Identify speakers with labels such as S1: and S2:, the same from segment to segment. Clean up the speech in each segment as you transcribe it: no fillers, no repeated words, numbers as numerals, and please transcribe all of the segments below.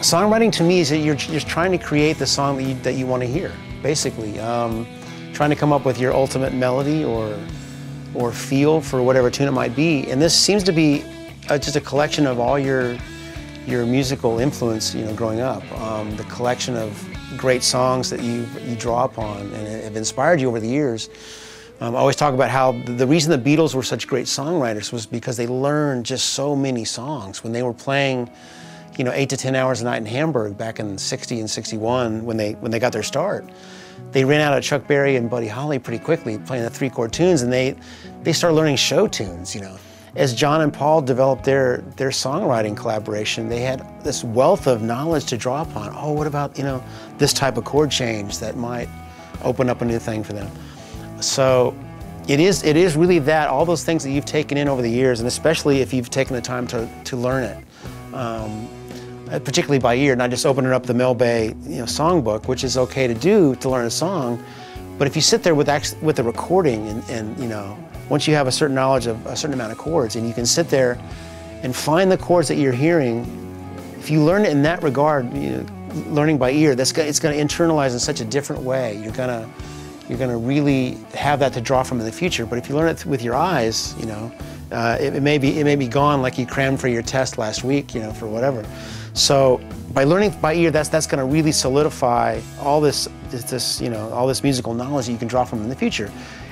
S1: Songwriting to me is that you're trying to create the song that you want to hear, basically. Trying to come up with your ultimate melody or feel for whatever tune it might be. And this seems to be just a collection of all your musical influence, growing up. The collection of great songs that you draw upon and have inspired you over the years. I always talk about how the reason the Beatles were such great songwriters was because they learned just so many songs when they were playing 8 to 10 hours a night in Hamburg back in '60 and '61 when they got their start. They ran out of Chuck Berry and Buddy Holly pretty quickly playing the 3-chord tunes, and they started learning show tunes, As John and Paul developed their songwriting collaboration, they had this wealth of knowledge to draw upon. Oh, what about, this type of chord change that might open up a new thing for them. So it is really that, all those things that you've taken in over the years, and especially if you've taken the time to learn it. Particularly by ear, not just opening up the Mel Bay songbook, which is okay to do to learn a song, but if you sit there with the recording and once you have a certain knowledge of a certain amount of chords and you can sit there and find the chords that you're hearing, if you learn it in that regard, learning by ear, it's going to internalize in such a different way. You're going to really have that to draw from in the future. But if you learn it with your eyes, it may be gone like you crammed for your test last week, for whatever. So by learning by ear, that's going to really solidify all this musical knowledge that you can draw from in the future.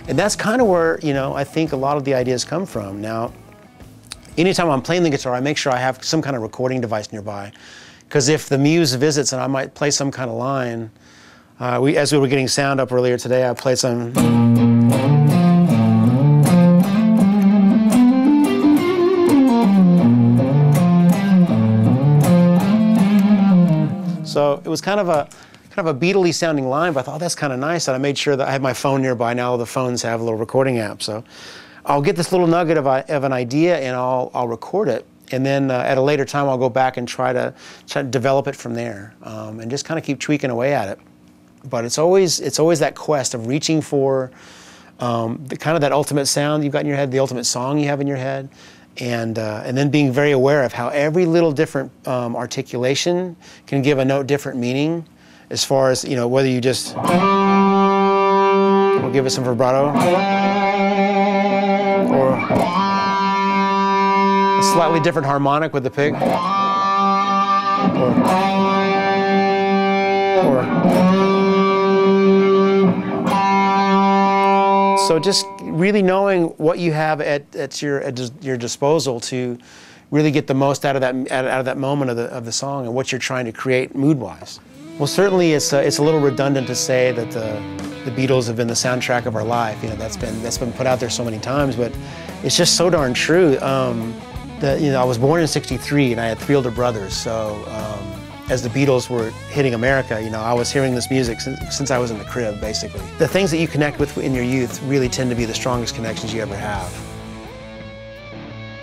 S1: And that's kind of where, I think a lot of the ideas come from. Now, anytime I'm playing the guitar, I make sure I have some kind of recording device nearby. Because if the muse visits and I might play some kind of line, as we were getting sound up earlier today, I played some. So it was kind of a Beatle-y sounding line, but I thought, oh, that's kind of nice. And I made sure that I had my phone nearby. Now all the phones have a little recording app. So I'll get this little nugget of an idea and I'll record it. And then at a later time, I'll go back and try to develop it from there and just kind of keep tweaking away at it. But it's always that quest of reaching for that ultimate sound you've got in your head, the ultimate song you have in your head. And then being very aware of how every little different articulation can give a note different meaning, as far as whether you just we'll give it some vibrato or a slightly different harmonic with the pick, so just really knowing what you have at your disposal to really get the most out of that moment of the song and what you're trying to create mood-wise. Well, certainly it's a little redundant to say that the Beatles have been the soundtrack of our life. That's been put out there so many times, but it's just so darn true. I was born in '63 and I had 3 older brothers, so as the Beatles were hitting America, I was hearing this music since I was in the crib, basically. The things that you connect with in your youth really tend to be the strongest connections you ever have.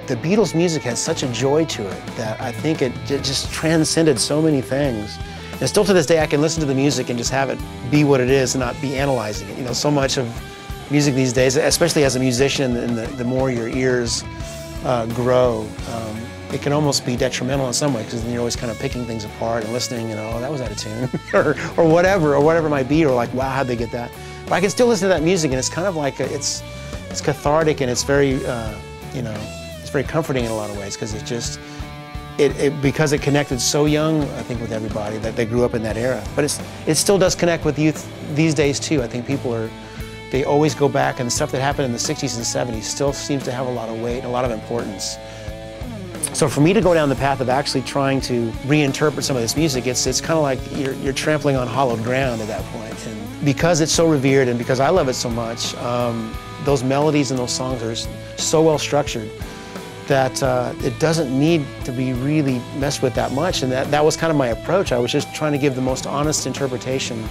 S1: The Beatles' music had such a joy to it that I think it just transcended so many things. And still to this day, I can listen to the music and just have it be what it is and not be analyzing it. So much of music these days, especially as a musician, and the more your ears grow, it can almost be detrimental in some way, because then you're always kind of picking things apart and listening, oh, that was out of tune, or whatever it might be, or like, wow, how'd they get that? But I can still listen to that music, and it's kind of like it's cathartic, and it's very, it's very comforting in a lot of ways, because because it connected so young, I think, with everybody that they grew up in that era. But it still does connect with youth these days too. I think they always go back, and the stuff that happened in the '60s and '70s still seems to have a lot of weight and a lot of importance. So for me to go down the path of actually trying to reinterpret some of this music, it's kind of like you're trampling on hollowed ground at that point. And because it's so revered and because I love it so much, those melodies and those songs are so well structured that it doesn't need to be really messed with that much. And that was kind of my approach. I was just trying to give the most honest interpretation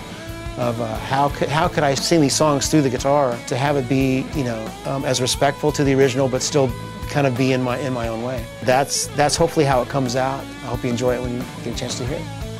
S1: of how could I sing these songs through the guitar to have it be, you know, as respectful to the original, but still kind of be in my own way. That's hopefully how it comes out. I hope you enjoy it when you get a chance to hear it.